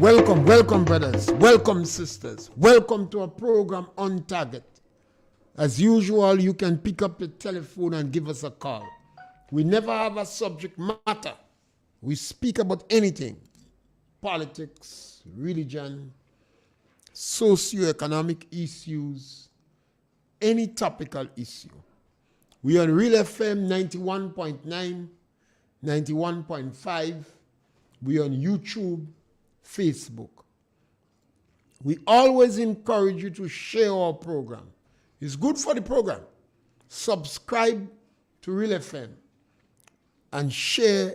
Welcome, brothers. Welcome, sisters. Welcome to our program On Target. As usual, you can pick up the telephone and give us a call. We never have a subject matter. We speak about anything. Politics, religion, socioeconomic issues, any topical issue. We are on RealFM 91.9, 91.5. We are on YouTube, Facebook. We always encourage you to share our program. It's good for the program. Subscribe to RealFM and share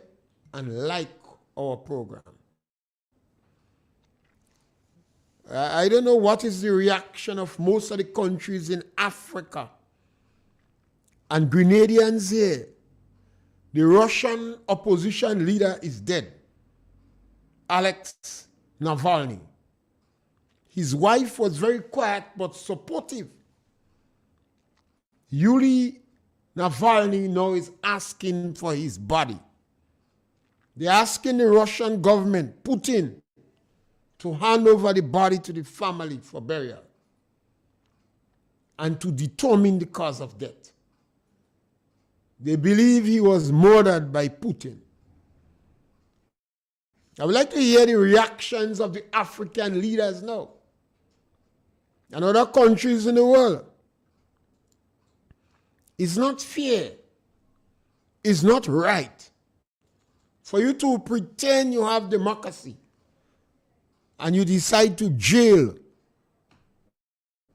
and like our program. I don't know what is the reaction of most of the countries in Africa and Grenadians here. The Russian opposition leader is dead, Alex Navalny. His wife was very quiet but supportive. Yuri Navalny now is asking for his body. They're asking the Russian government, Putin, to hand over the body to the family for burial and to determine the cause of death. They believe he was murdered by Putin. I would like to hear the reactions of the African leaders now and other countries in the world. It's not fair. It's not right for you to pretend you have democracy and you decide to jail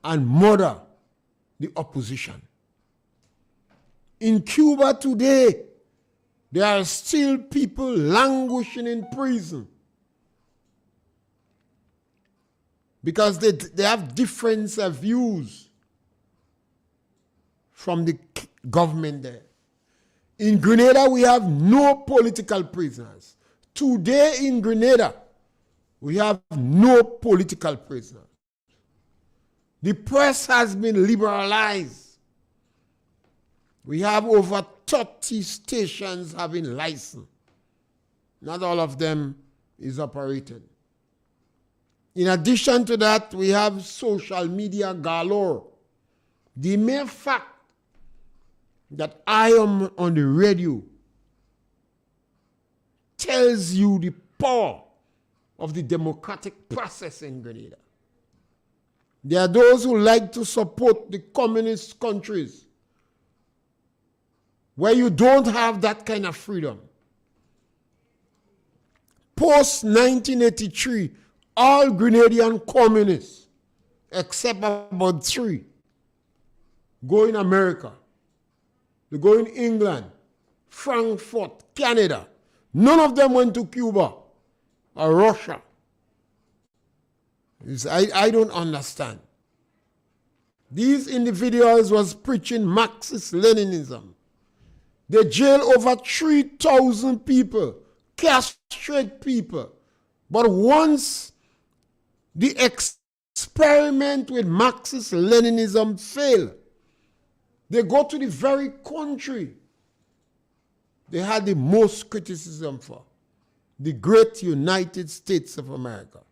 and murder the opposition. In Cuba today, there are still people languishing in prison because they have different views from the government there. In Grenada, we have no political prisoners. Today in Grenada, we have no political prisoners. The press has been liberalized. We have over 30 stations having license. Not all of them is operated. In addition to that, we have social media galore. The mere fact that I am on the radio tells you the power of the democratic process in Grenada. There are those who like to support the communist countries where you don't have that kind of freedom. Post-1983, all Grenadian communists, except about 3, go in America. They go in England, Frankfurt, Canada. None of them went to Cuba or Russia. I don't understand. These individuals was preaching Marxist-Leninism. They jailed over 3,000 people, castrate people. But once the experiment with Marxist-Leninism failed, they go to the very country they had the most criticism for, the great United States of America.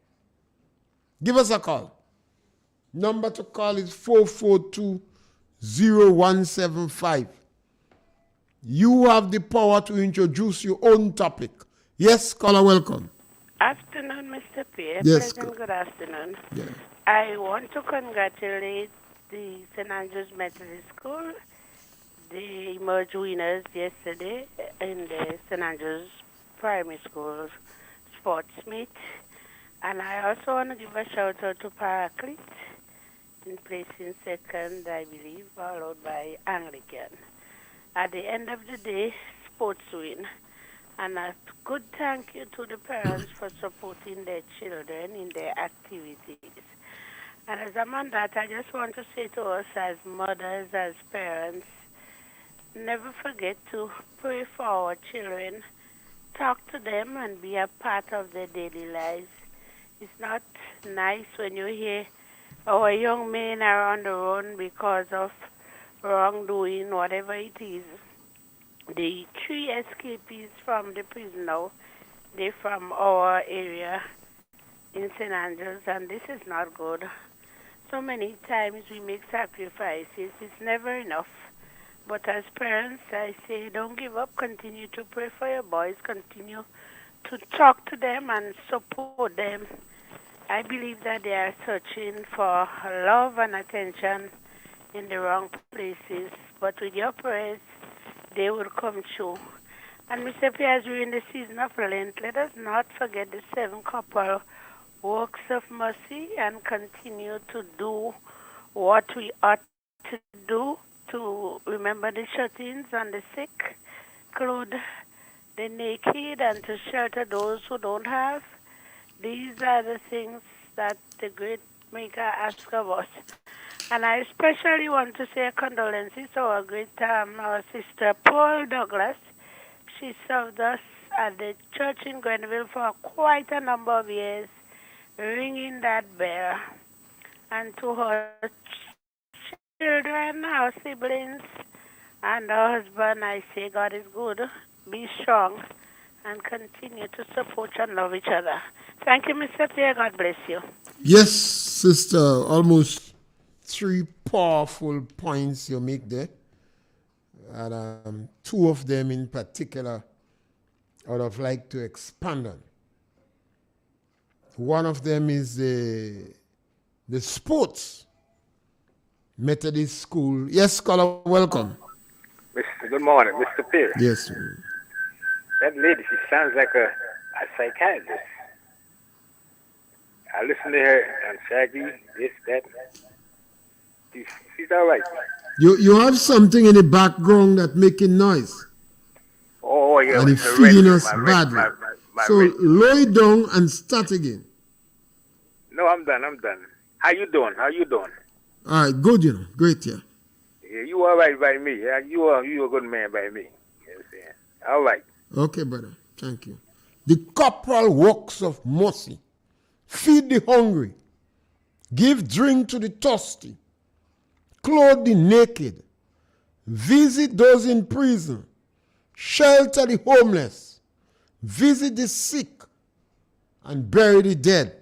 Give us a call. Number to call is 442-0175. You have the power to introduce your own topic. Yes, caller, welcome. Afternoon, Mr. Pierre. Yes. Good afternoon. Yes. I want to congratulate the St. Andrews Methodist School. They emerged winners yesterday in the St. Andrews Primary School sports meet. And I also want to give a shout out to Paraclete in placing second, I believe, followed by Anglican. At the end of the day, sports win. And a good thank you to the parents for supporting their children in their activities. And as a man that, I just want to say to us as mothers, as parents, never forget to pray for our children, talk to them and be a part of their daily lives. It's not nice when you hear our young men are on the run because of wrongdoing, whatever it is. The 3 escapees from the prison now, they're from our area. in St. Andrews, and this is not good. So many times we make sacrifices. It's never enough. But as parents, I say don't give up. Continue to pray for your boys. Continue to talk to them and support them. I believe that they are searching for love and attention in the wrong places. But with your prayers, they will come true. And Mr. Pierre, as we're in the season of Lent, let us not forget the 7 corporal works of mercy and continue to do what we ought to do to remember the shut-ins and the sick, clothe the naked, and to shelter those who don't have. These are the things that the great Maker asks of us. And I especially want to say condolences to our great our sister Paul Douglas. She served us at the church in Grenville for quite a number of years, ringing that bell. And to her children, our siblings, and her husband, I say God is good. Be strong and continue to support and love each other. Thank you, Mr. Pierre. God bless you. Yes, sister, almost 3 powerful points you make there. And 2 of them in particular I would have liked to expand on. One of them is the sports Methodist school. Yes, caller, welcome. Good morning, Mr. Pierre. Yes. That lady, she sounds like a psychiatrist. I listen to her on Shaggy, this, that. She's all right. You have something in the background that making noise. Oh, yeah. And it's feeling us badly. So lower it down and start again. No, I'm done. How you doing? All right, good, great, yeah. Yeah, you all right by me. Yeah, you a good man by me. You know what I'm saying? All right. Okay, brother. Thank you. The corporal works of mercy. Feed the hungry. Give drink to the thirsty. Clothe the naked. Visit those in prison. Shelter the homeless. Visit the sick. And bury the dead.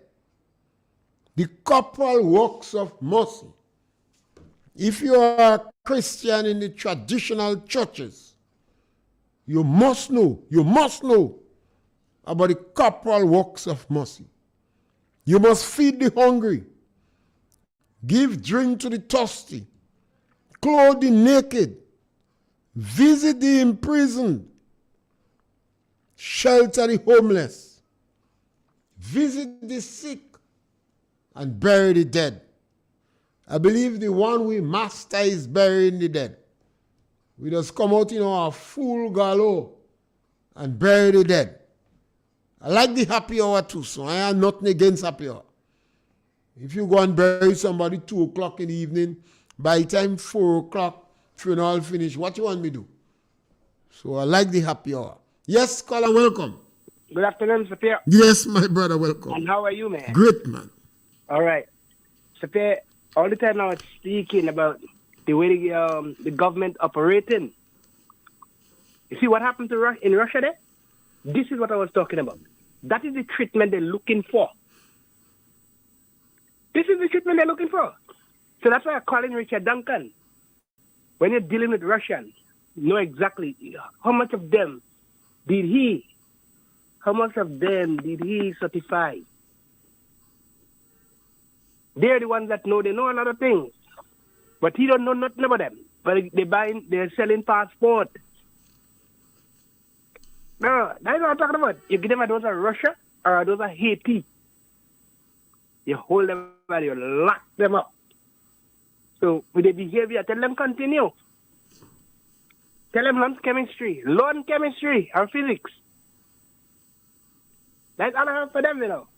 The corporal works of mercy. If you are a Christian in the traditional churches, you must know about the corporal works of mercy. You must feed the hungry, give drink to the thirsty, clothe the naked, visit the imprisoned, shelter the homeless, visit the sick, and bury the dead. I believe the one we master is burying the dead. We just come out in our full galore and bury the dead. I like the happy hour too, so I am nothing against happy hour. If you go and bury somebody 2 o'clock in the evening, by the time 4 o'clock, funeral finish, what you want me to do? So I like the happy hour. Yes, caller, welcome. Good afternoon, Mr. Pierre. Yes, my brother, welcome. And how are you, man? Great, man. All right. Mr. Pierre, all the time I was speaking about the way the government operating. You see what happened to in Russia there? This is what I was talking about. That is the treatment they're looking for. This is the treatment they're looking for. So that's why I'm calling Richard Duncan. When you're dealing with Russians, know exactly how much of them did he certify? They're the ones that know. They know a lot of things. But he don't know nothing about them. But they're selling passport. No, that's what I'm talking about. You give them a dose of Russia or a dose of Haiti. You hold them and you lock them up. So with the behavior, tell them continue. Tell them learn chemistry and physics. That's all I have for them, you know.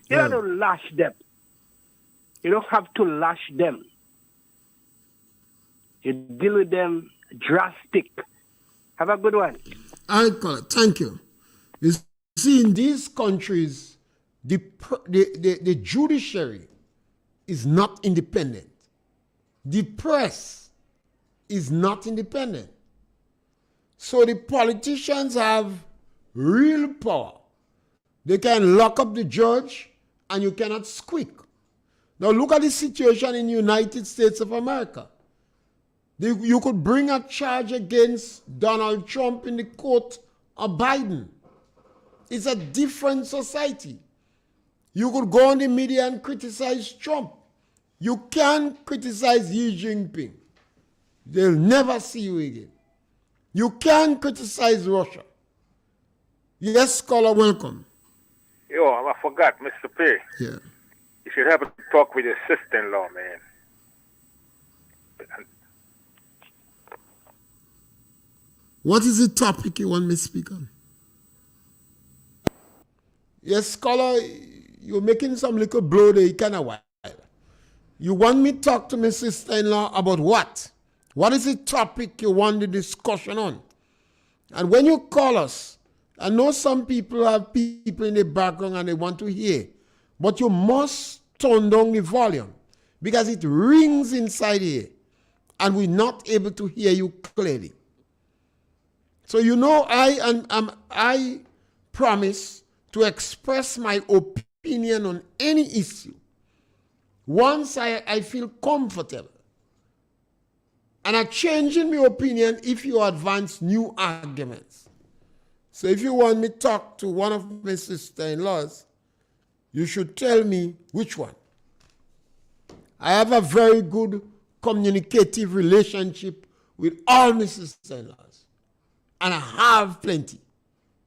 You don't have to lash them. You don't have to lash them. You deal with them drastic. Have a good one. I call it. Thank you. You see, in these countries, the judiciary is not independent. The press is not independent. So the politicians have real power. They can lock up the judge and you cannot squeak. Now look at the situation in the United States of America. You could bring a charge against Donald Trump in the court of Biden. It's a different society. You could go on the media and criticize Trump. You can't criticize Xi Jinping. They'll never see you again. You can't criticize Russia. Yes, caller, welcome. Yo, I forgot, Mr. Pierre. Yeah. You should have a talk with your sister-in-law, man. What is the topic you want me to speak on? Yes, scholar, you're making some little blow there, kind of wild. You want me to talk to my sister-in-law about what? What is the topic you want the discussion on? And when you call us, I know some people have people in the background and they want to hear, but you must turn down the volume because it rings inside here and we're not able to hear you clearly. So you know I promise to express my opinion on any issue once I feel comfortable. And I change in my opinion if you advance new arguments. So if you want me to talk to one of my sister-in-laws, you should tell me which one. I have a very good communicative relationship with all my sister-in-laws. And I have plenty.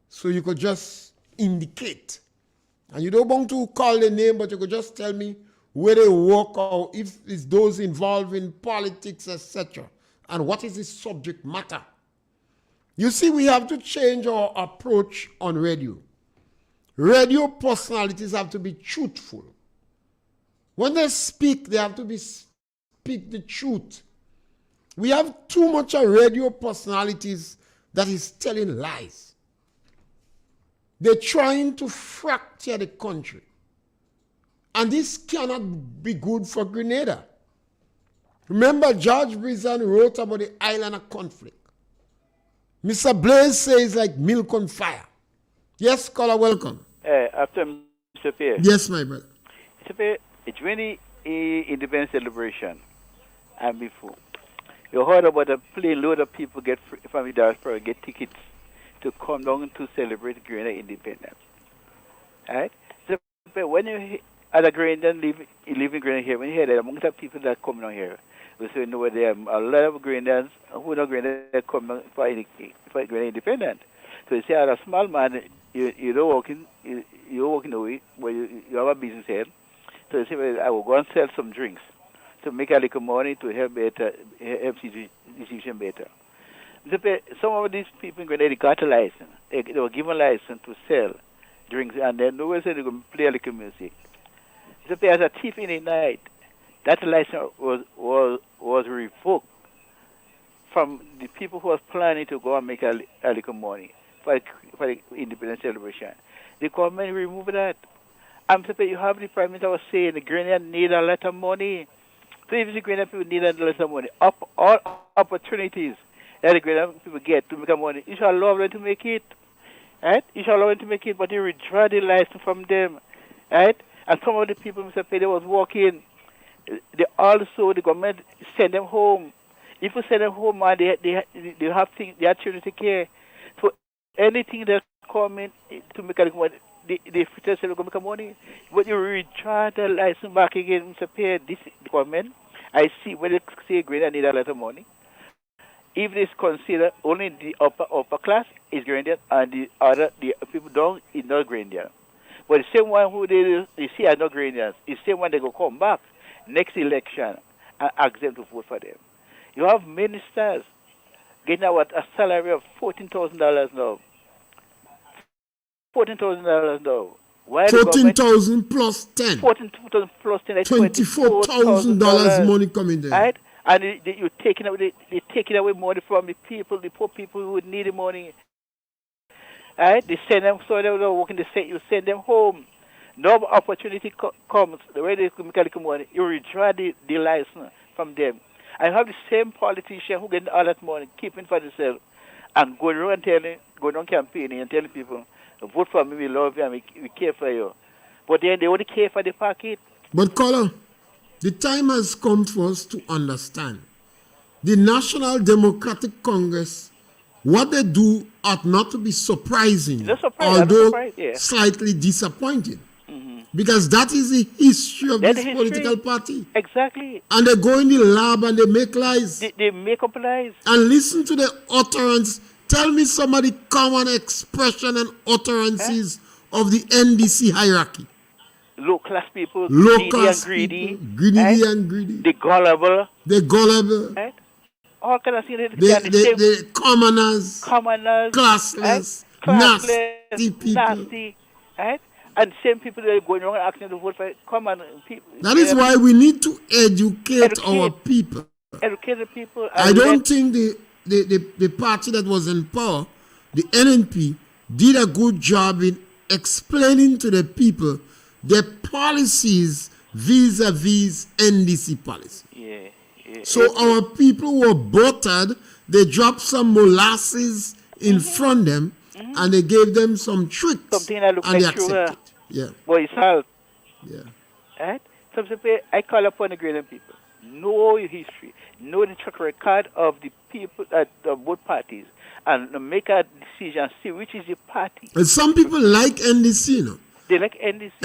So you could just indicate. And you don't want to call the name, but you could just tell me where they work or if it's those involved in politics, etc. And what is the subject matter. You see, we have to change our approach on radio. Radio personalities have to be truthful. When they speak, they have to speak the truth. We have too much of radio personalities that is telling lies. They're trying to fracture the country. And this cannot be good for Grenada. Remember, George Brizan wrote about the island of conflict. Mr. Blaze says like milk on fire. Yes, caller, welcome. After Mr. Pierre. Yes, my brother. Mr. Pierre, it's really independence celebration. And before, you heard about a plane load of people get from the diaspora get tickets to come down to celebrate Grenada independence. Right? So when you as a Grenadian live in Grenada here, when you hear that among the people that come down here, we say know there are a lot of Grenadians who know Grenada come down for Grenada independence. So you say as a small man, you're working away, but you have a business here. So you say, well, I will go and sell some drinks to make a little money to help situation better. Some of these people in Grenada got a license. They were given a license to sell drinks, and then nobody said they were going to play a little music. So as a thief in the night, that license was revoked from the people who was planning to go and make a little money for the independence celebration. The government removed that. I'm surprised you have the Prime Minister was saying the Grenadians need a lot of money. So if the Grenadian people need a lot of money, all opportunities that the Grenadian people get to make money, you shall allow them to make it. Right? You shall allow them to make it, but you withdraw the license from them. Right? And some of the people, Mr. Pedro, was working. The government send them home. If you send them home, man, they have things, they have children to take care. So anything that come in to make a money, they say they're going to make money. But you withdraw the license back again, Mr. Pierre, this government, I see when they say Grenada need a lot of money. If they consider only the upper class is Grenadian and the people down is not Grenadian. But the same one who they see are not Grenadians, the same one they go come back next election and ask them to vote for them. You have ministers getting a salary of $14,000 now. $14,000 now. Why 14,000 plus 10. 14,000 plus 10. $24,000 money coming there. Right? And you're taking away money from the people, the poor people who would need the money. Right? They send them, so they're working, you send them home. No opportunity comes, the way they make a little money, you withdraw the license from them. I have the same politician who get all that money, keeping for themselves, and going around campaigning and telling people, vote for me, we love you, and we care for you. But then they only care for the pocket. But Color, the time has come for us to understand. The National Democratic Congress, what they do ought not to be surprising, although slightly disappointing. Because that is the history of this political party. Exactly. And they go in the lab and they make lies. They make up lies. And listen to the utterance. Tell me some of the common expression and utterances of the NDC hierarchy. Low class people, greedy and greedy. The gullible. Right? All kind of things. The commoners, classless, nasty people. Right? And same people that are going around asking to vote for common people. That is why we need to educate our people. Educate the people. I don't think the party that was in power, the NNP, did a good job in explaining to the people their policies vis-a-vis NDC policy. So our people were buttered, they dropped some molasses in front of them, and they gave them some tricks, something that looked and like they accepted. Yeah. Boy, it's salt. Yeah. Right? So I call upon the Grenadian people. Know your history. Know the track record of the people at both parties. And make a decision. See which is your party. And some people like NDC, you know. They like NDC.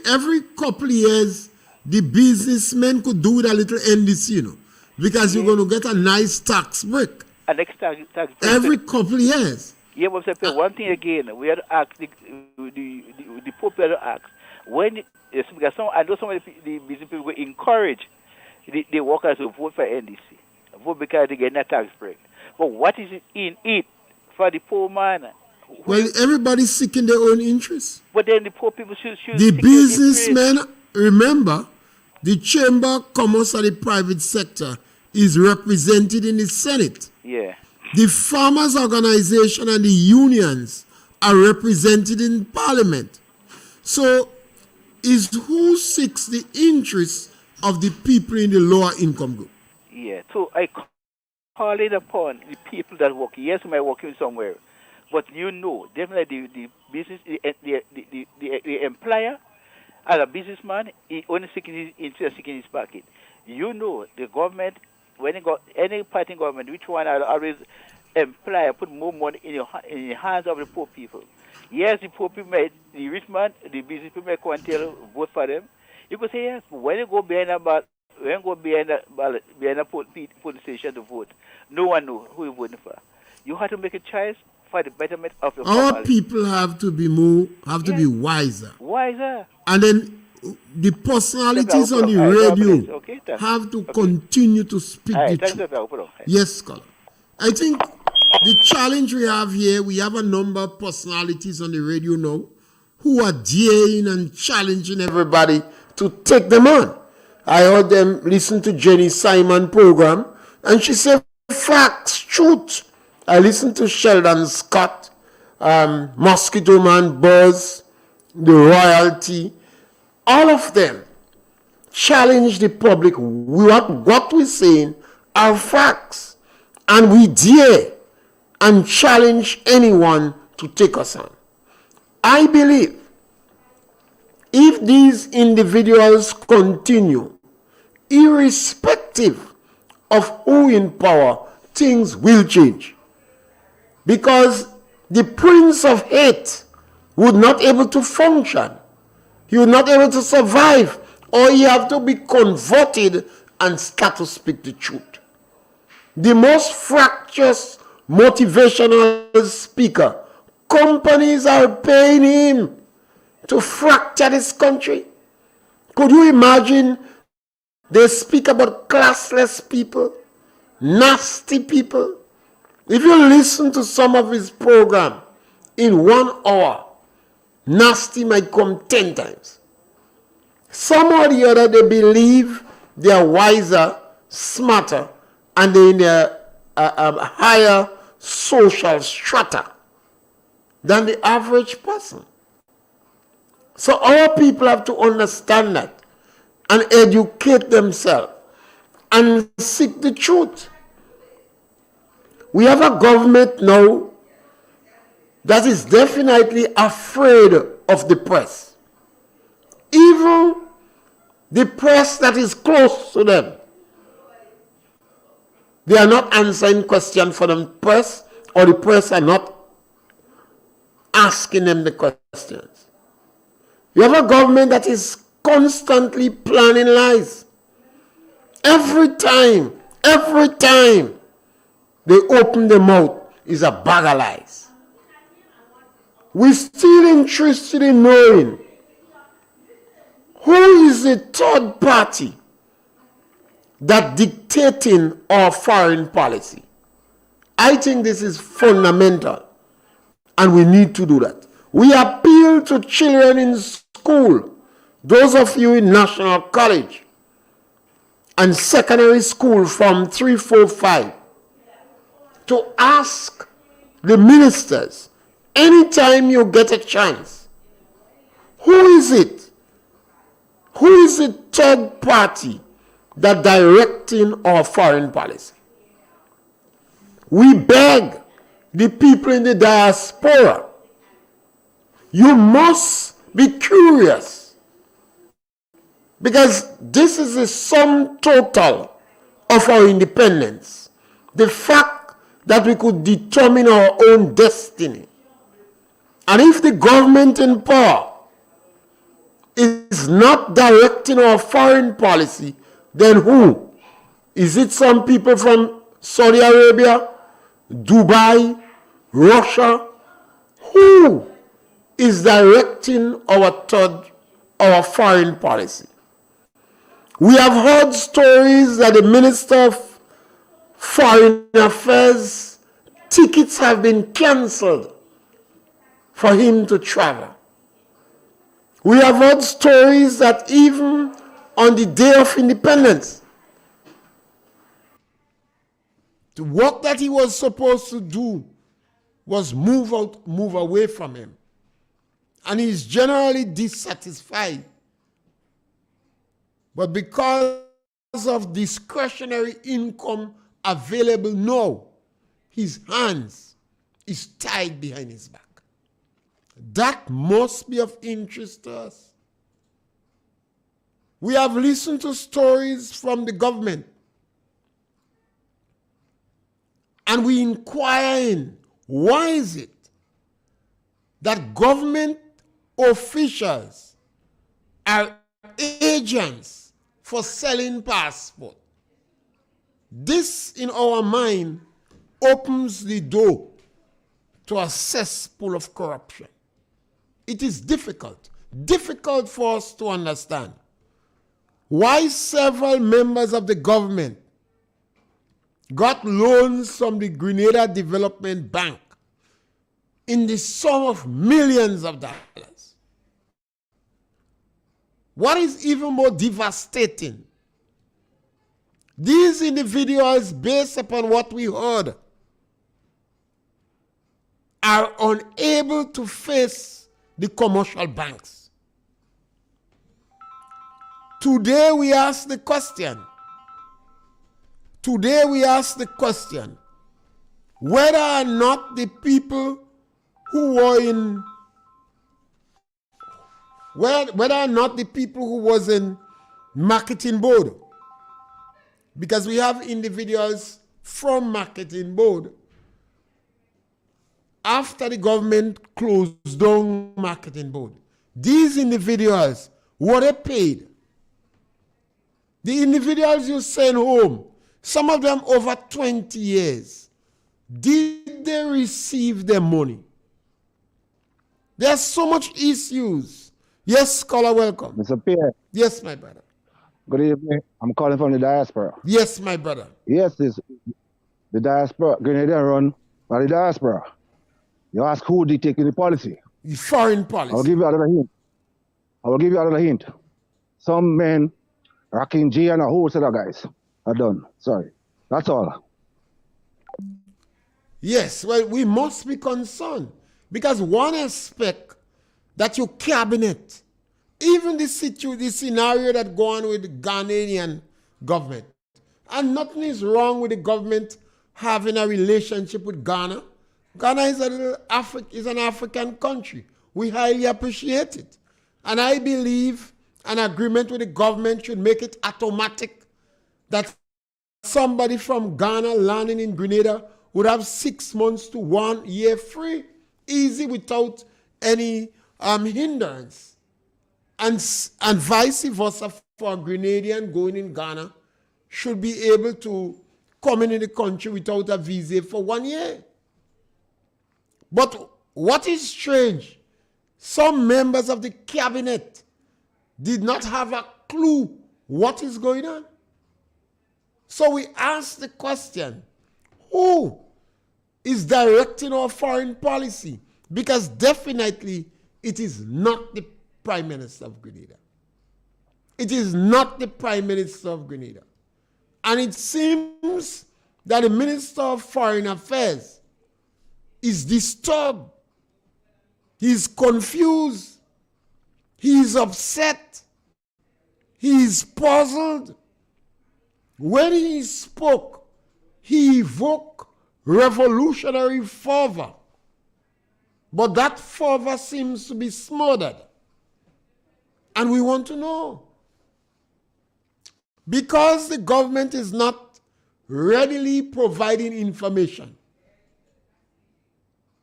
Every couple of years, the businessmen could do with a little NDC, you know. Because you're going to get a nice tax break. A next tax break. Every couple of years. Yeah, but one thing again, we had to ask the Pope had to ask when because I know some of the business people were encouraged the workers to vote for NDC, vote because they get a tax break. But what is it in it for the poor man? Well, everybody's seeking their own interests. But then the poor people should the businessmen, remember, the Chamber of Commerce of the private sector is represented in the Senate. Yeah. The farmers' organization and the unions are represented in Parliament. So, is who seeks the interests of the people in the lower income group? Yeah. So I call it upon the people that work. Yes, we might work somewhere, but you know, definitely the business, the employer, as a businessman, he only seeking his interest, seeking his pocket. You know, the government. When you got any party in government, which one are always employ, put more money in the hands of the poor people. Yes, the poor people, the rich man, the business people may come and tell vote for them. You could say yes, but when you go behind a police station to vote, no one knows who you're voting for. You have to make a choice for the betterment of your family. Our people have to be be wiser. Wiser. And then the personalities on the radio have to continue to speak the truth. Yes, scholar. I think the challenge we have here, we have a number of personalities on the radio now who are daring and challenging everybody to take them on. I heard them listen to Jenny Simon program, and she said facts, truth. I listened to Sheldon Scott, Mosquito Man Buzz, the Royalty. All of them challenge the public. What we're saying are facts. And we dare and challenge anyone to take us on. I believe if these individuals continue, irrespective of who in power, things will change. Because the Prince of Hate would not able to function. He would not able to survive, or he have to be converted and start to speak the truth. The most fractious motivational speaker, companies are paying him to fracture this country. Could you imagine they speak about classless people, nasty people? If you listen to some of his program in 1 hour, nasty might come 10 times. Some or the other, they believe they are wiser, smarter, and they're in a higher social strata than the average person. So our people have to understand that and educate themselves and seek the truth. We have a government now that is definitely afraid of the press. even the press that is close to them, they are not answering questions for the press, or the press are not asking them the questions. You have a government that is constantly planning lies. Every time they open their mouth is a bag of lies. We're still interested in knowing who is the third party that dictating our foreign policy. I think this is fundamental, and we need to do that. We appeal to children in school, those of you in National College and secondary school from 3, 4, 5, to ask the ministers, anytime you get a chance, who is it? Who is the third party that directing our foreign policy? We beg the people in the diaspora, you must be curious, because this is the sum total of our independence. The fact that we could determine our own destiny. And if the government in power is not directing our foreign policy, then who? Is it some people from Saudi Arabia, Dubai, Russia? Who is directing our foreign policy? We have heard stories that the Minister of Foreign Affairs tickets have been cancelled for him to travel. We have heard stories that even on the day of independence, the work that he was supposed to do was move away from him. And he's generally dissatisfied. But because of discretionary income available now, his hands is tied behind his back. That must be of interest to us. We have listened to stories from the government, and we inquire in, why is it that government officials are agents for selling passports? This, in our mind, opens the door to a cesspool of corruption. It is difficult for us to understand why several members of the government got loans from the Grenada Development Bank in the sum of millions of dollars. What is even more devastating, these individuals, based upon what we heard, are unable to face the commercial banks. Today we ask the question, whether or not the people who were in, whether or not the people who was in marketing board, because we have individuals from marketing board, after the government closed down marketing board, these individuals, were they paid? The individuals you send home, some of them over 20 years, did they receive their money? There's so much issues. Yes, scholar, welcome. Mr. Pierre. Yes, my brother. Good evening. I'm calling from the diaspora. Yes, my brother. Yes, the diaspora. Grenada run by the diaspora. You ask who dictating the policy. The foreign policy. I'll give you another hint. Some men rocking G and a whole set of guys are done. Sorry. That's all. Yes, well, we must be concerned, because one aspect that your cabinet, even the scenario that go on with the Ghanaian government, and nothing is wrong with the government having a relationship with Ghana. Ghana is an African country. We highly appreciate it. And I believe an agreement with the government should make it automatic that somebody from Ghana landing in Grenada would have 6 months to 1 year free, easy, without any hindrance. And vice versa for a Grenadian going in Ghana should be able to come in the country without a visa for 1 year. But what is strange, some members of the cabinet did not have a clue what is going on. So we ask the question, who is directing our foreign policy? Because definitely it is not the Prime Minister of Grenada. It is not the Prime Minister of Grenada. And it seems that the Minister of Foreign Affairs is disturbed. He is confused. He is upset. He is puzzled. When he spoke, he evoked revolutionary fervor. But that fervor seems to be smothered. And we want to know. Because the government is not readily providing information,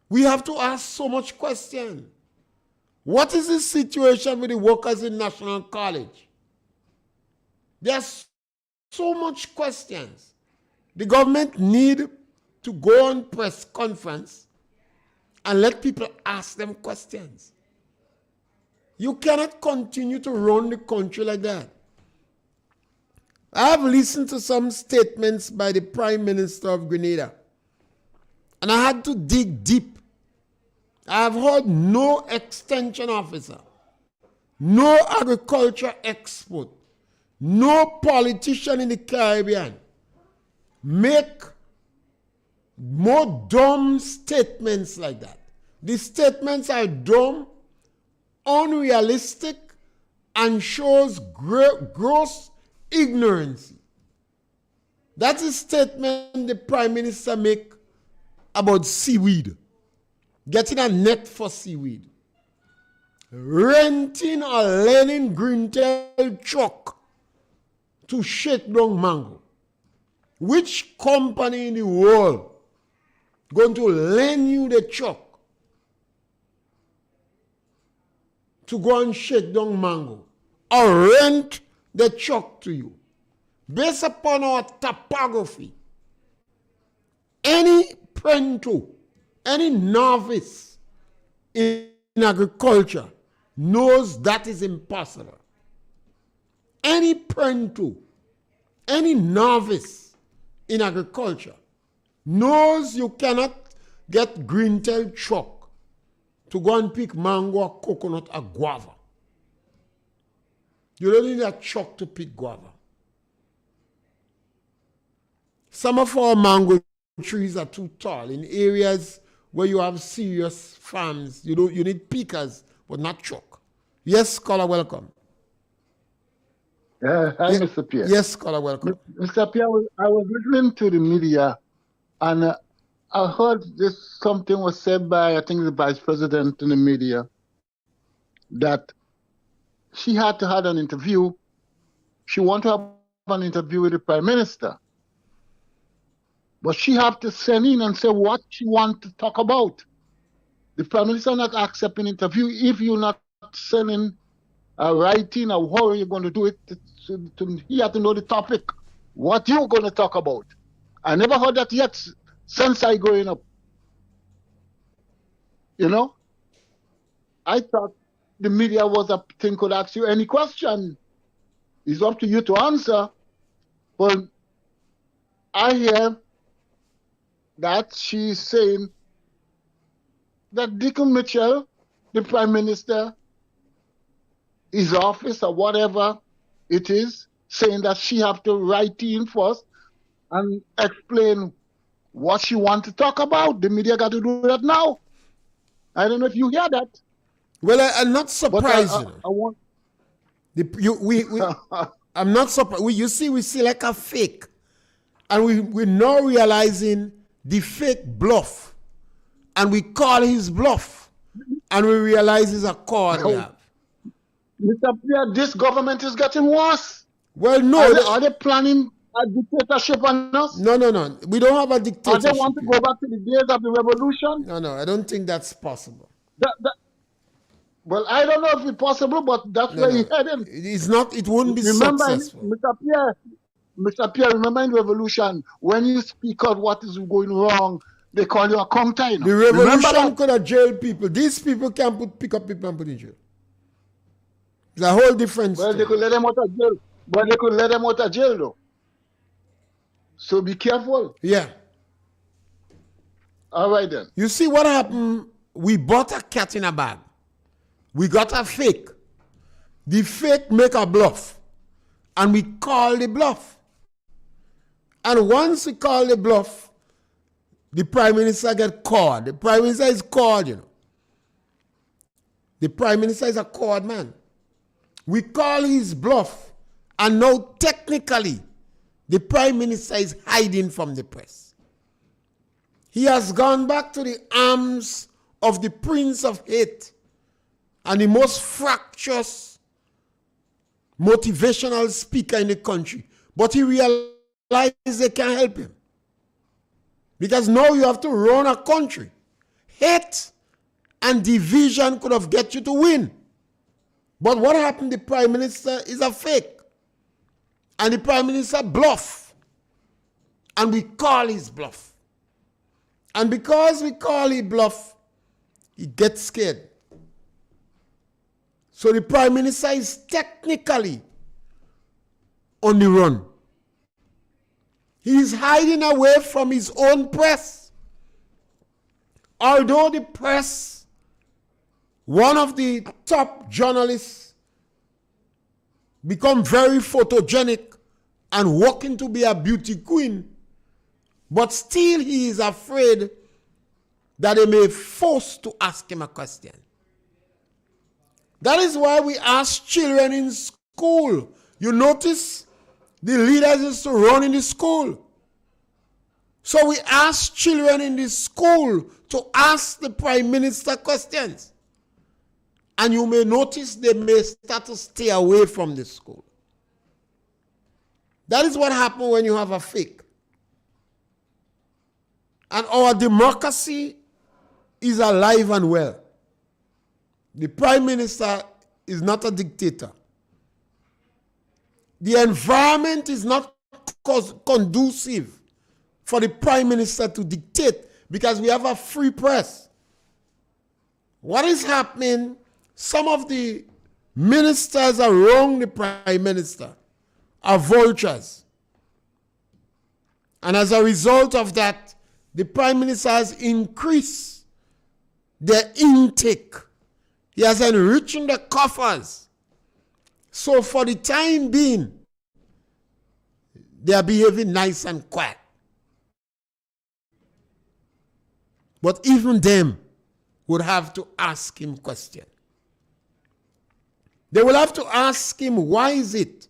we have to ask so much question. What is the situation with the workers in National College? There's so much questions. The government need to go on press conference and let people ask them questions. You cannot continue to run the country like that. I have listened to some statements by the Prime Minister of Grenada, and I had to dig deep. I have heard no extension officer, no agriculture expert, no politician in the Caribbean make more dumb statements like that. The statements are dumb, unrealistic, and shows gross ignorance. That's a statement the Prime Minister make about seaweed. Getting a net for seaweed. Renting a Lenin Greentel truck to shake down mango. Which company in the world going to lend you the truck to go and shake down mango or rent the truck to you? Based upon our topography, any prento, any novice in agriculture knows that is impossible. Any prento, any novice in agriculture knows you cannot get Greentel truck to go and pick mango or coconut or guava. You don't need a truck to pick guava. Some of our mango trees are too tall. In areas where you have serious farms, you need pickers, but not truck. Yes, scholar, welcome. Hi, Mr. Pierre. Yes, scholar, welcome. Mr. Pierre, I was listening to the media, and I heard something was said by, I think, the vice president in the media, that she had to have an interview. She wanted to have an interview with the prime minister. But she have to send in and say what she want to talk about. The prime minister not accepting interview if you're not sending a writing or how are you going to do it. He have to know the topic, what you're going to talk about. I never heard that yet since I growing up. You know, I thought the media was a thing could ask you any question. It's up to you to answer. But I hear that she's saying that Deacon Mitchell, the Prime Minister, his office or whatever it is, saying that she have to write in first and explain what she want to talk about. The media got to do that now. I don't know if you hear that. Well, I'm not surprised. I want. I'm not surprised. You see, we see like a fake, and we're now realizing the fake bluff, and we call his bluff, and we realize it's a card we have. Mr. Pierre, this government is getting worse. Well, no. Are they planning a dictatorship on us? No. We don't have a Or dictatorship. they want to here. go back to the days of the revolution? No, I don't think that's possible. Well, I don't know if it's possible, but that's where he's heading. It's not. It wouldn't be Remember, successful. Mr. Pierre, remember in revolution, when you speak out what is going wrong, they call you a counter. You know? The revolution could have jailed people. These people can't pick up people and put in jail. It's a whole different story. Well, they could let them out of jail. But they could let them out of jail, though. So be careful. Yeah. All right, then. You see what happened? We bought a cat in a bag. We got a fake. The fake make a bluff. And we call the bluff. And once we call the bluff, the Prime Minister get caught. The Prime Minister is caught, you know. The Prime Minister is a caught man. We call his bluff. And now technically, the Prime Minister is hiding from the press. He has gone back to the arms of the Prince of Hate and the most fractious motivational speaker in the country. But he realized they can't help him. Because now you have to run a country. Hate and division could have get you to win. But what happened? The Prime Minister is a fake. And the Prime Minister bluff. And we call his bluff. And because we call his bluff, he gets scared. So the Prime Minister is technically on the run. He is hiding away from his own press. Although the press, one of the top journalists, become very photogenic and working to be a beauty queen, but still he is afraid that they may force to ask him a question. That is why we ask children in school. You notice the leaders used to run in the school. So we ask children in the school to ask the Prime Minister questions. And you may notice they may start to stay away from the school. That is what happens when you have a fake. And our democracy is alive and well. The Prime Minister is not a dictator. The environment is not conducive for the Prime Minister to dictate because we have a free press. What is happening? Some of the ministers around the Prime Minister are vultures. And as a result of that, the Prime Minister has increased their intake. He has enriched the coffers. So for the time being, they are behaving nice and quiet. But even them would have to ask him questions. They will have to ask him, why is it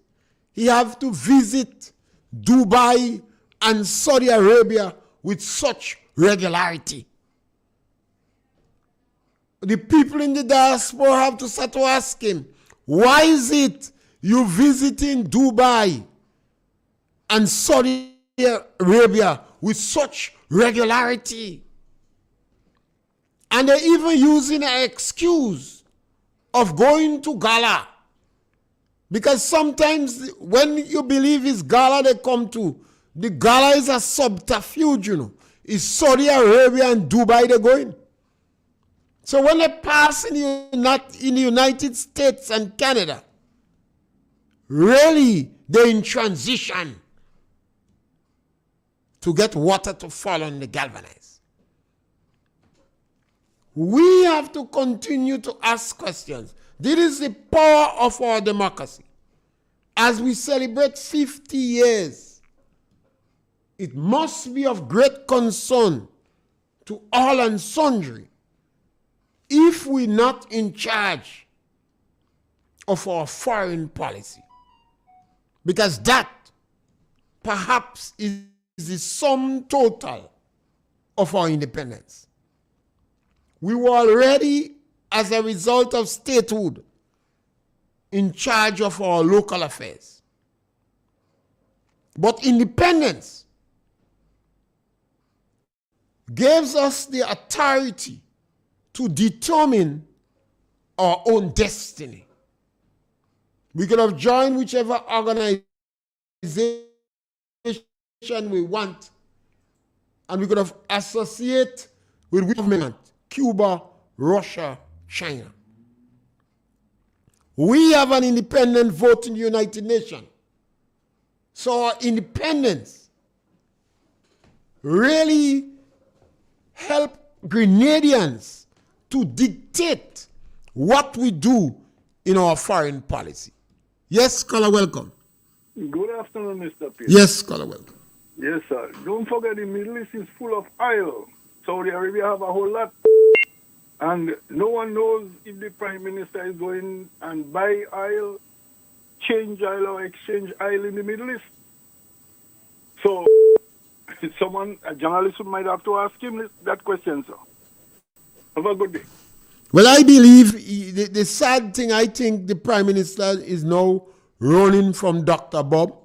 he have to visit Dubai and Saudi Arabia with such regularity? The people in the diaspora have to start to ask him, why is it you visiting Dubai and Saudi Arabia with such regularity? And they're even using an excuse of going to gala. Because sometimes when you believe it's gala they come to, the gala is a subterfuge, you know. It's Saudi Arabia and Dubai they're going. So when they pass in the United States and Canada, really they're in transition to get water to fall on the galvanized. We have to continue to ask questions. This is the power of our democracy. As we celebrate 50 years, it must be of great concern to all and sundry if we're not in charge of our foreign policy. Because that perhaps is the sum total of our independence. We were already, as a result of statehood, in charge of our local affairs. But independence gives us the authority to determine our own destiny. We could have joined whichever organization we want, and we could have associated with government, Cuba, Russia, China. We have an independent vote in the United Nations. So our independence really help Grenadians to dictate what we do in our foreign policy. Yes, scholar, welcome. Good afternoon, Mr. Pierre. Yes, scholar, welcome. Yes, sir. Don't forget the Middle East is full of oil. Saudi Arabia have a whole lot. And no one knows if the Prime Minister is going and buy oil, change oil or exchange oil in the Middle East. So a journalist might have to ask him that question, sir. Have a good day. Well, I believe the sad thing, I think the Prime Minister is now running from Dr. Bob.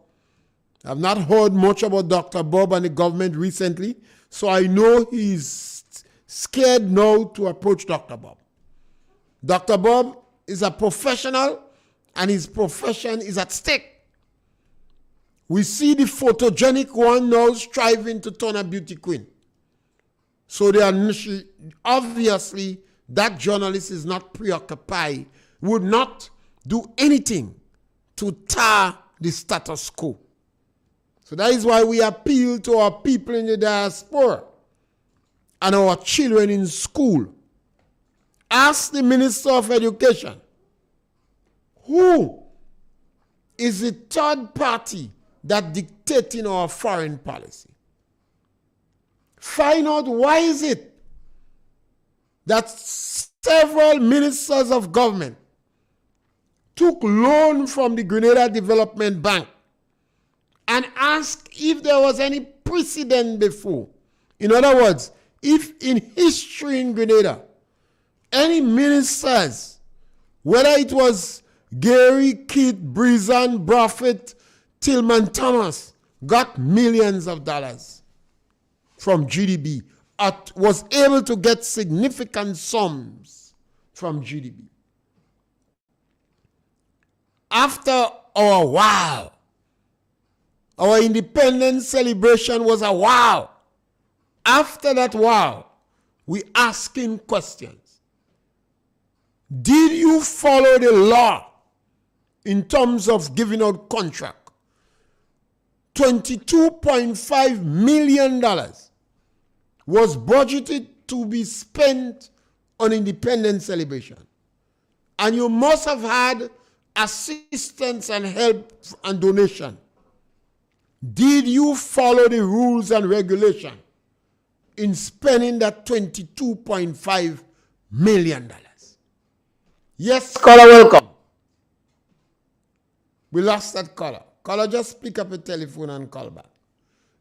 I've not heard much about Dr. Bob and the government recently, so I know he's scared now to approach Dr. Bob. Dr. Bob is a professional, and his profession is at stake. We see the photogenic one now striving to turn a beauty queen. So they are obviously that journalist is not preoccupied, would not do anything to tar the status quo. So that is why we appeal to our people in the diaspora and our children in school. Ask the Minister of Education, who is the third party that dictating our foreign policy? Find out why is it that several ministers of government took loan from the Grenada Development Bank and asked if there was any precedent before. In other words, if in history in Grenada, any ministers, whether it was Gary, Keith, Brizan, Braffett, Tillman Thomas, got millions of dollars from GDB, was able to get significant sums from GDB. After our wow, our independence celebration was a wow. After that wow, we asking questions. Did you follow the law in terms of giving out contract? $22.5 million was budgeted to be spent on independence celebration. And you must have had assistance and help and donation. Did you follow the rules and regulation in spending that $22.5 million? Yes, caller, welcome. We lost that caller. Caller, just pick up a telephone and call back.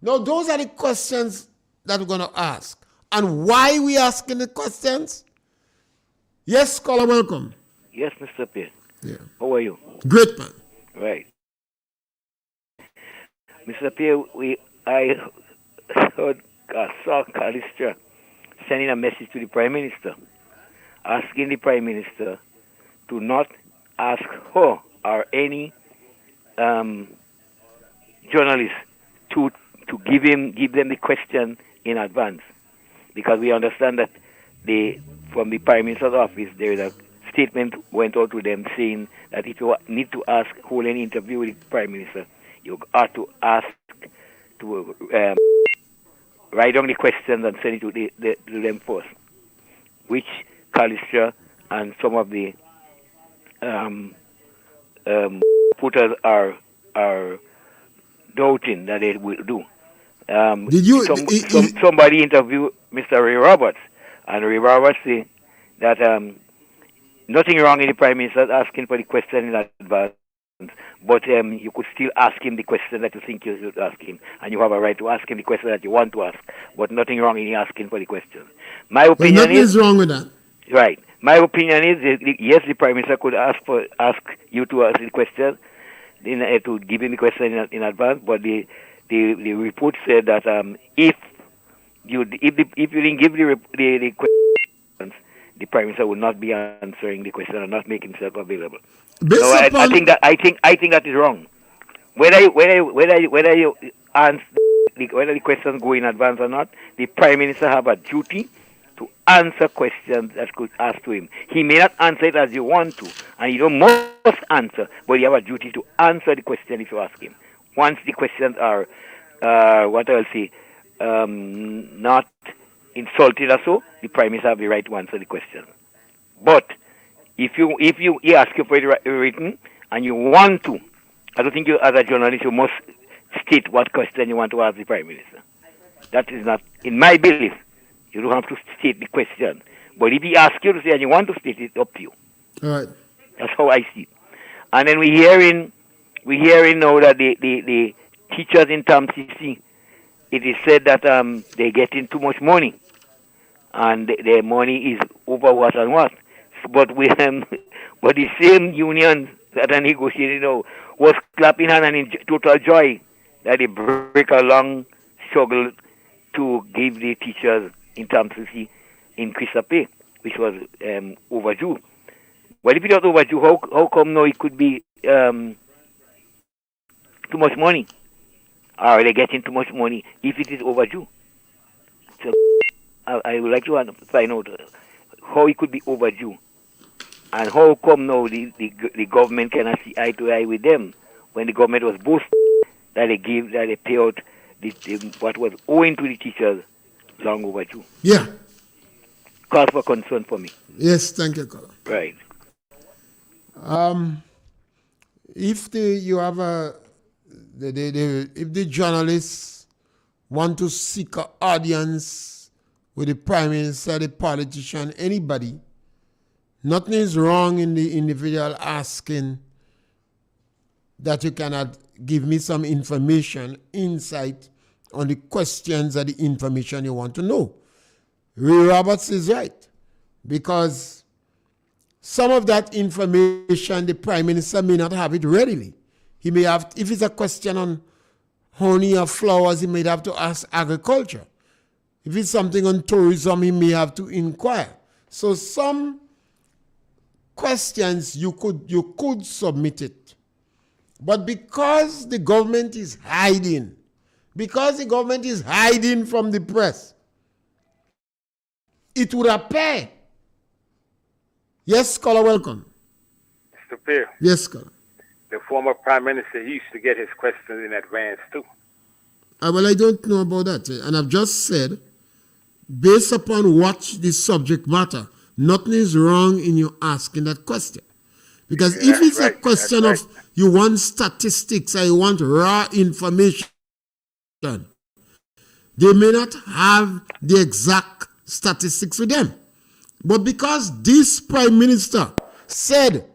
Now, those are the questions that we're going to ask. And why we asking the questions? Yes, caller, welcome. Yes, Mr. Pierre. Yeah. How are you? Great, man. Right. Mr. Pierre, I saw Callister sending a message to the Prime Minister, asking the Prime Minister to not ask her or any journalist to give them the question in advance, because we understand that from the Prime Minister's office there is a statement went out to them saying that if you need to hold an interview with the Prime Minister, you ought to ask to write down the questions and send it to them first, which Callister and some of the putters are doubting that they will do. Somebody interviewed Mr. Ray Roberts, and Ray Roberts said that nothing wrong in the Prime Minister asking for the question in advance, but you could still ask him the question that you think you should ask him, and you have a right to ask him the question that you want to ask, but nothing wrong in asking for the question. My opinion nothing is wrong with that. Right. My opinion is that, yes, the Prime Minister could ask you to ask the question, to give him the question in advance. But the report said that if you didn't give the questions, the Prime Minister would not be answering the question and not make himself available. So I think that is wrong. Whether you answer whether the questions go in advance or not, the Prime Minister have a duty to answer questions that could ask to him. He may not answer it as you want to, and you don't must answer, but you have a duty to answer the question if you ask him. Once the questions are, what I'll say, not insulted or so, the Prime Minister have the right to answer the question. But if he ask you for it written and you want to, I don't think you, as a journalist, you must state what question you want to ask the Prime Minister. That is not, in my belief, you don't have to state the question. But if he asks you to say and you want to state it, up to you. All right. That's how I see it. And then we're hearing now that the teachers in Tam CC, it is said that they're getting too much money. And their money is over what and what. But but the same unions that are negotiating now was clapping hands and in total joy that they break a long struggle to give the teachers in terms of the increase of pay, which was overdue. Well, if it was overdue, how come now it could be too much money? Or are they getting too much money if it is overdue? So I would like to find out how it could be overdue. And how come now the government cannot see eye to eye with them when the government was boasting that they pay out what was owing to the teachers long overdue? Yeah. Cause for concern for me. Yes, thank you, Colin. Right. If the journalists want to seek an audience with the Prime Minister, the politician, anybody, nothing is wrong in the individual asking that you cannot give me some information, insight on the questions or the information you want to know. Ray Roberts is right, because some of that information the Prime Minister may not have it readily. He may have, if it's a question on honey or flowers, he may have to ask agriculture. If it's something on tourism, he may have to inquire. So some questions you could submit it. But because the government is hiding, from the press, it would appear. Yes, scholar, welcome. Mr. Pierre. Yes, scholar. The former Prime Minister used to get his questions in advance too. Well, I don't know about that. And I've just said, based upon what the subject matter, nothing is wrong in you asking that question. Because if it's a question of you want statistics or you want raw information, they may not have the exact statistics with them. But because this Prime Minister said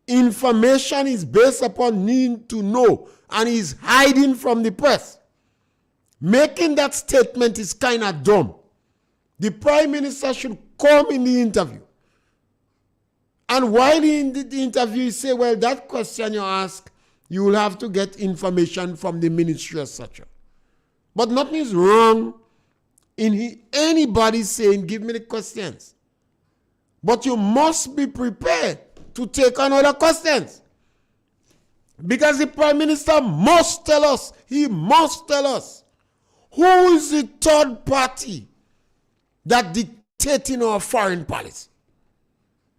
information is based upon need to know and is hiding from the press, making that statement is kind of dumb. The Prime Minister should come in the interview. And while in the interview, you say, well, that question you ask, you will have to get information from the ministry as such. But nothing is wrong in anybody saying, give me the questions. But you must be prepared to take on other questions. Because the Prime Minister must tell us, he must tell us, who is the third party that dictating our foreign policy.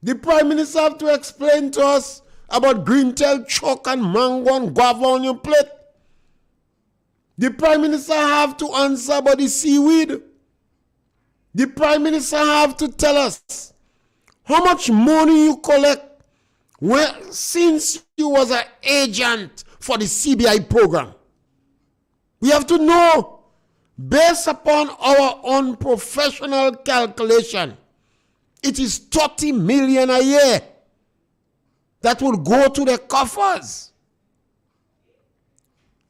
The Prime Minister have to explain to us about green-tailed chalk and mango and guava on your plate. The Prime Minister have to answer about the seaweed. The Prime Minister have to tell us how much money you collect since you was an agent for the CBI program. We have to know, based upon our unprofessional calculation, it is 30 million a year that will go to the coffers.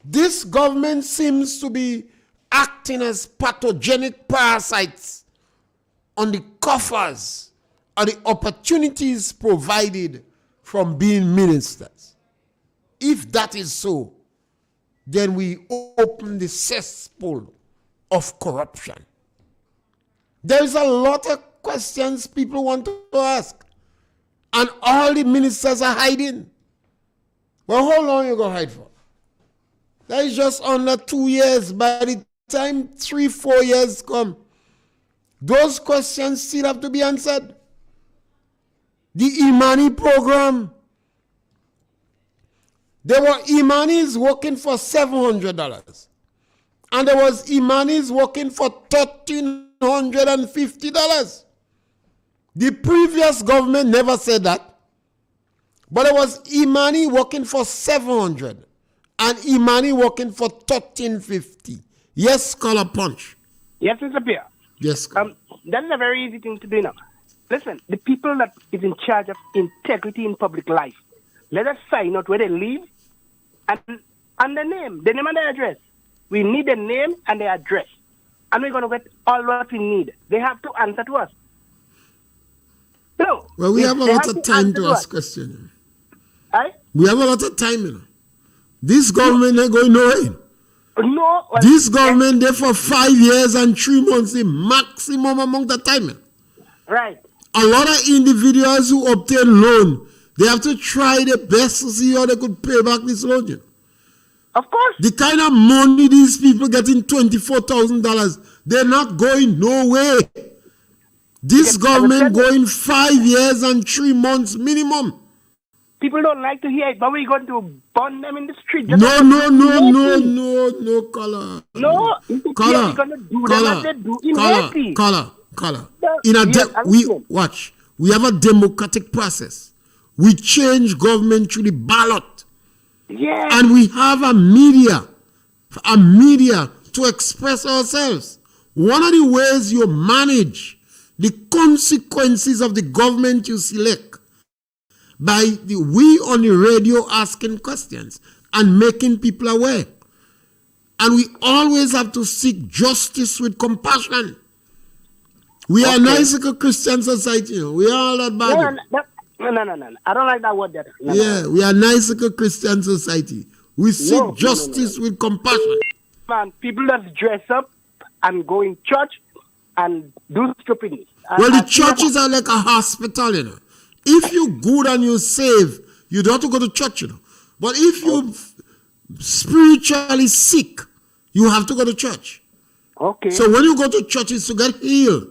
This government seems to be acting as pathogenic parasites on the coffers are the opportunities provided from being ministers. If that is so, then we open the cesspool of corruption. There's a lot of questions people want to ask, and all the ministers are hiding. Well, how long you going to hide for? That is just under 2 years. By the time 3-4 years come, those questions still have to be answered. The Imani program, there were Imanis working for $700, and there was Imanis working for $1,350. The previous government never said that, but there was Imani working for $700 and Imani working for $1,350. Yes, Scholar Punch. Yes, Mr. Pierre. Yes. That is a very easy thing to do now. Listen, the people that is in charge of integrity in public life, let us find out where they live and the name and the address. We need the name and the address. And we're going to get all what we need. They have to answer to us. No. Well, we have a lot of time to ask questions. We have a lot of time, you know. This government ain't going nowhere. No. Well, this government there for 5 years and 3 months, the maximum amount of time. You know. Right. A lot of individuals who obtain loan, they have to try their best to see how they could pay back this loan. You know. Of course. The kind of money these people getting $24,000, they're not going nowhere. This government going 5 years and 3 months minimum. People don't like to hear it, but we're going to burn them in the street. No, Color. No, Color. We're going to do them as they do in Haiti. Color. We have a democratic process. We change government through the ballot. Yeah. And we have a media to express ourselves. One of the ways you manage the consequences of the government you select by we on the radio asking questions and making people aware. And we always have to seek justice with compassion. We are a nice Christian society. You know. We are all that bad. No. I don't like that word there. We are a nice Christian society. We seek justice with compassion. Man, people that dress up and go in church and do stupidness. Well, the churches are like a hospital, you know. If you good and you save, you don't have to go to church, you know. But if you spiritually sick, you have to go to church. Okay. So when you go to church, it's to get healed.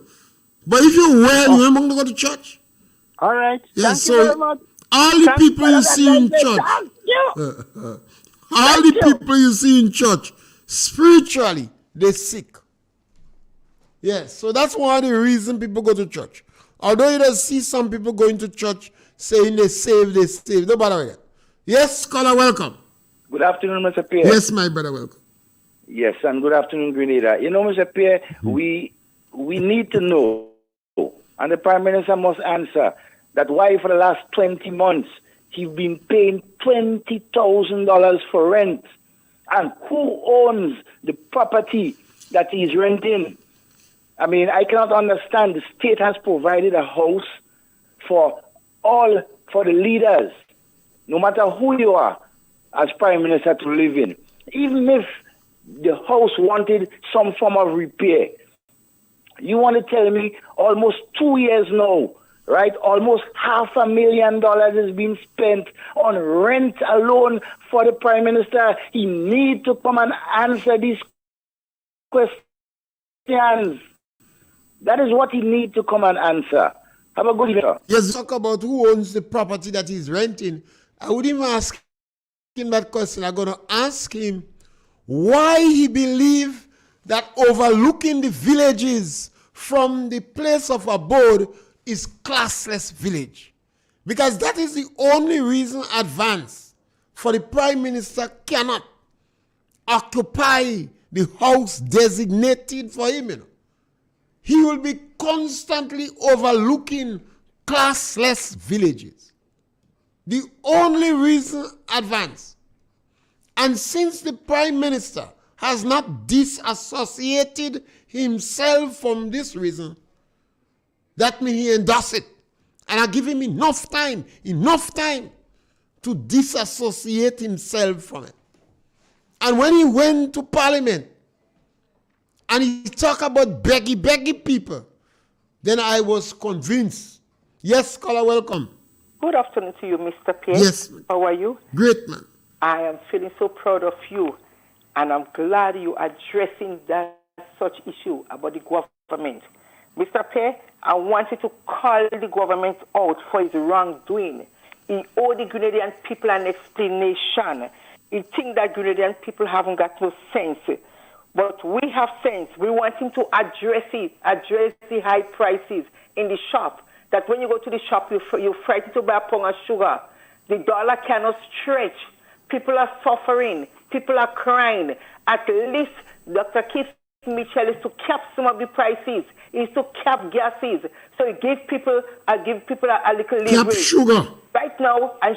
But if you're well, you're not going to go to church. All right. Yes, Thank you very much. All the people you see in church, all the people you see in church, spiritually, they're sick. Yes, so that's one of the reasons people go to church. Although you don't see some people going to church saying they save. Don't bother with that. Yes, Scholar, welcome. Good afternoon, Mr. Pierre. Yes, my brother, welcome. Yes, and good afternoon, Grenada. You know, Mr. Pierre, we need to know, and the Prime Minister must answer, that why for the last 20 months he's been paying $20,000 for rent, and who owns the property that he's renting. I mean, I cannot understand. The state has provided a house for the leaders, no matter who you are, as Prime Minister to live in. Even if the house wanted some form of repair. You want to tell me almost 2 years now, right? Almost $500,000 has been spent on rent alone for the Prime Minister. He needs to come and answer these questions. That is what he needs to come and answer. Have a good evening. Yes, talk about who owns the property that he's renting. I wouldn't even ask him that question. I'm going to ask him why he believes that overlooking the villages from the place of abode is classless village. Because that is the only reason advance for the Prime Minister cannot occupy the house designated for him. You know. He will be constantly overlooking classless villages. The only reason advance. And since the Prime Minister has not disassociated himself from this reason, that means he endorses it. And I give him enough time to disassociate himself from it. And when he went to Parliament and he talked about beggy people, then I was convinced. Yes, caller, welcome. Good afternoon to you, Mr. Pierre. Yes. How are you? Great, man. I am feeling so proud of you, and I'm glad you are addressing that such issue about the government. Mr. Pierre, I wanted to call the government out for its wrongdoing. He owed the Grenadian people an explanation. He thinks that Grenadian people haven't got no sense. But we have sense. We want him to address the high prices in the shop. That when you go to the shop, you're frightened to buy a pound of sugar. The dollar cannot stretch. People are suffering. People are crying. At least Dr. Keith Mitchell is to cap some of the prices. Is to cap gases. So he give people a little leverage. Cap sugar. Right now, and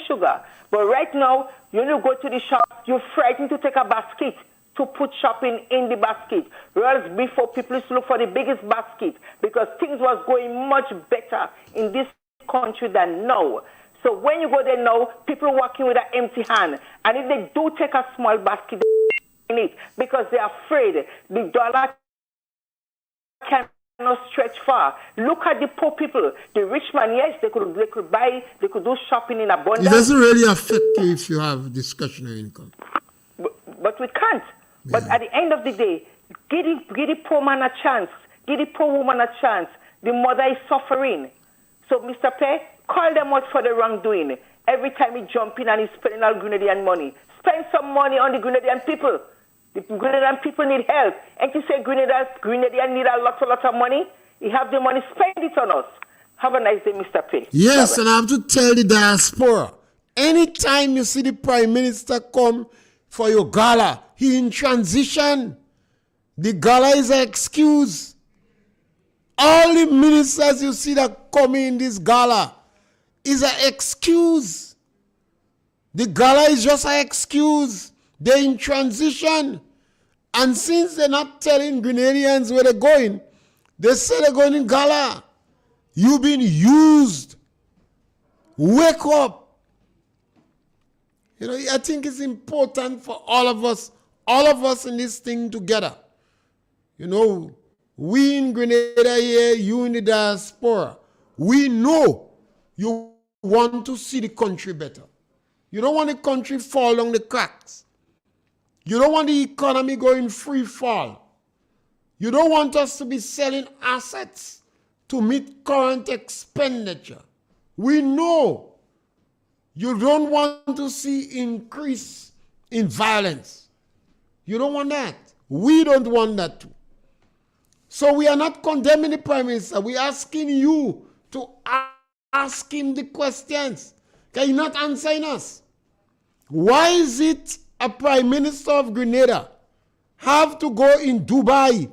sugar. But right now, when you go to the shop, you're frightened to take a basket to put shopping in the basket. Whereas before, people used to look for the biggest basket because things was going much better in this country than now. So when you go there now, people are walking with an empty hand. And if they do take a small basket in it, because they're afraid the dollar cannot stretch far. Look at the poor people. The rich man, yes, they could do shopping in abundance. It doesn't really affect you if you have discretionary income. But we can't. Yeah. But at the end of the day, give the poor man a chance. Give the poor woman a chance. The mother is suffering. So, Mr. Pierre, call them out for the wrongdoing. Every time he jump in and he's spending all Grenadian money. Spend some money on the Grenadian people. The Grenadian people need help. And you say Grenadian need a lot of money? You have the money, spend it on us. Have a nice day, Mr. Pierre. Yes, Bye-bye. and I have to tell the diaspora, anytime you see the Prime Minister come for your gala, he in transition. The gala is an excuse. All the ministers you see that come in this gala is an excuse. The gala is just an excuse. They're in transition. And since they're not telling Grenadians where they're going, they say they're going in gala. You've been used. Wake up. You know, I think it's important for all of us in this thing together. You know, we in Grenada here, you in the diaspora, we know you want to see the country better. You don't want the country fall down the cracks. You don't want the economy going free fall. You don't want us to be selling assets to meet current expenditure. We know you don't want to see increase in violence. You don't want that. We don't want that too. So we are not condemning the Prime Minister. We're asking you to ask him the questions. Can you not answering us? Why is it a Prime Minister of Grenada have to go in Dubai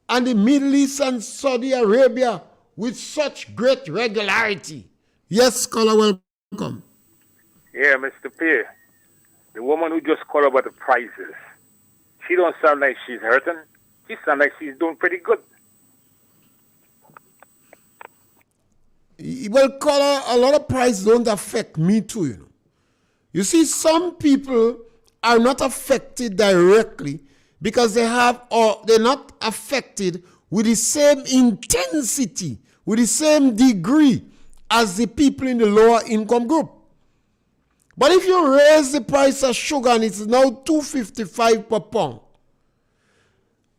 and the Middle East and Saudi Arabia with such great regularity? Yes, caller, welcome. Yeah, Mr. Pierre, the woman who just called about the prices, she don't sound like she's hurting. She sounds like she's doing pretty good. Well, caller, a lot of prices don't affect me too, you know. You see, some people are not affected directly because they're not affected with the same intensity, with the same degree as the people in the lower income group. But if you raise the price of sugar and it's now $2.55 per pound,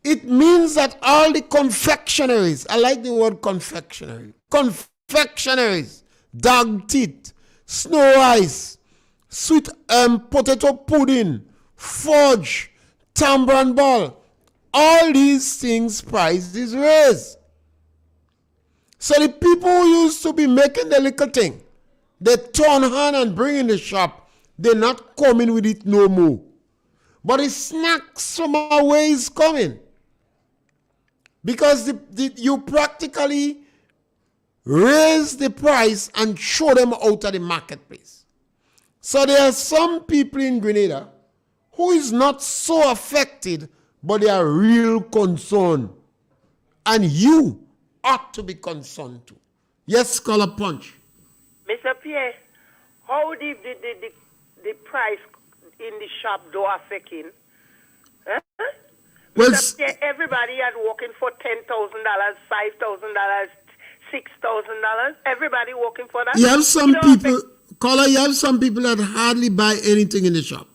it means that all the confectionaries, I like the word confectionery, confectionaries, dog teeth, snow ice, sweet potato pudding, fudge, tambourine ball, all these things price is raised. So the people who used to be making the little thing, they turn hand and bring in the shop, they're not coming with it no more. But the snacks from our way is coming. Because you practically raise the price and throw them out of the marketplace. So there are some people in Grenada who is not so affected, but they are real concerned. And you ought to be concerned too. Yes, Scholar Punch. Mr. Pierre, how did the price in the shop do affecting? Huh? Well, Mr. Pierre, everybody had working for $10,000, $5,000, $6,000. Everybody working for that. You have some people, Caller, you have some people that hardly buy anything in the shop.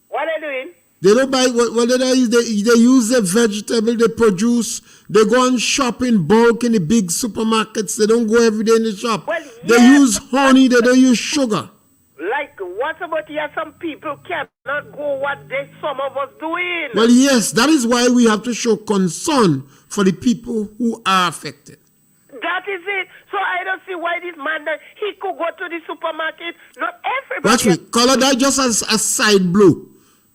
What are they doing? They don't buy what they do is they use the vegetable they produce. They go and shop in bulk in the big supermarkets. They don't go every day in the shop. Well, they use honey. They don't use sugar. Like, what about here? Some people cannot go what some of us doing. Well, yes, that is why we have to show concern for the people who are affected. That is it. So I don't see why this man, he could go to the supermarket. Not everybody. Watch me. Caller, that just as a side blow.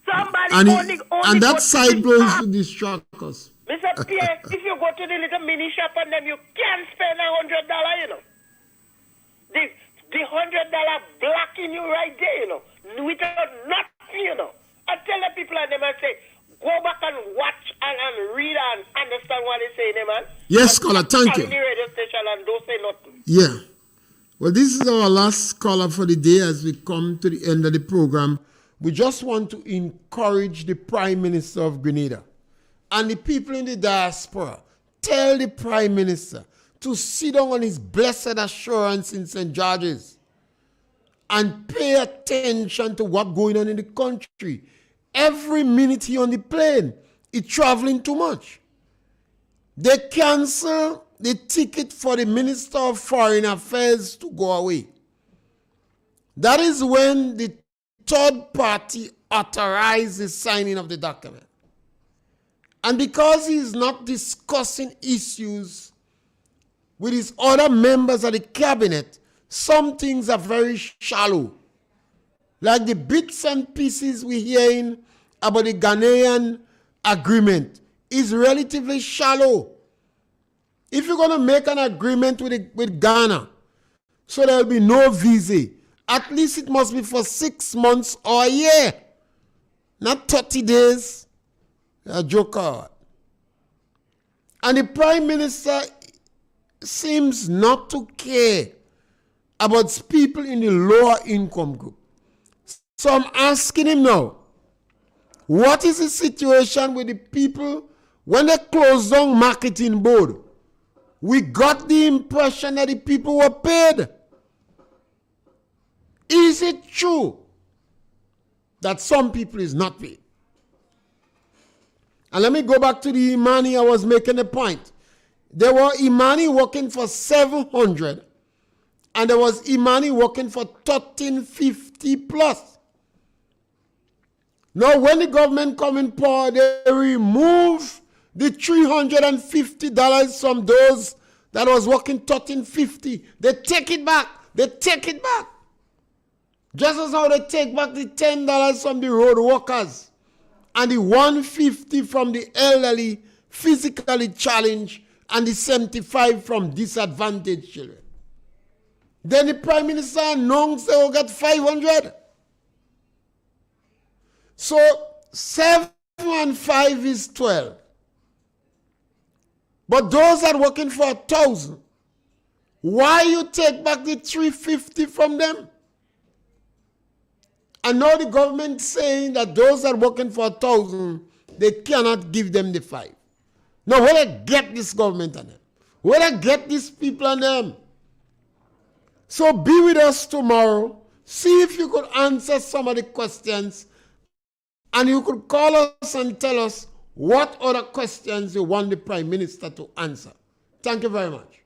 Somebody and that side blow is to distract us. Mr. Pierre, if you go to the little mini shop and then you can't spend $100, you know. The $100 blocking you right there, you know. Without nothing, you know. I tell the people and them and say, go back and watch and read and understand what they say, man. Yes, caller, thank you. The radio station and don't say nothing. Yeah. Well, this is our last caller for the day as we come to the end of the program. We just want to encourage the Prime Minister of Grenada and the people in the diaspora. Tell the Prime Minister to sit down on his blessed assurance in St. George's and pay attention to what's going on in the country. Every minute he on the plane, he's traveling too much. They cancel the ticket for the Minister of Foreign Affairs to go away. That is when the third party authorized the signing of the document. And because he is not discussing issues with his other members of the cabinet, some things are very shallow. Like the bits and pieces we're hearing about the Ghanaian agreement is relatively shallow. If you're going to make an agreement with Ghana, so there will be no visa, at least it must be for 6 months or a year, not 30 days. A joker. And the Prime Minister seems not to care about people in the lower income group. So I'm asking him now, what is the situation with the people when they closed down marketing board? We got the impression that the people were paid. Is it true that some people is not paid? And let me go back to the Imani. I was making a point. There were Imani working for 700 and there was Imani working for 1350 plus. Now when the government come in power, they remove the $350 from those that was working 1350. They take it back. They take it back. Just as how they take back the $10 from the road workers and the $150 from the elderly, physically challenged, and the $75 from disadvantaged children. Then the Prime Minister announced they will get 500. So 7 and 5 is 12. But those that are working for 1,000, why you take back the 350 from them? And now the government saying that those that are working for 1,000, they cannot give them the 5. Now, where they get this government on them? Where they get these people on them? So be with us tomorrow. See if you could answer some of the questions. And you could call us and tell us what other questions you want the Prime Minister to answer. Thank you very much.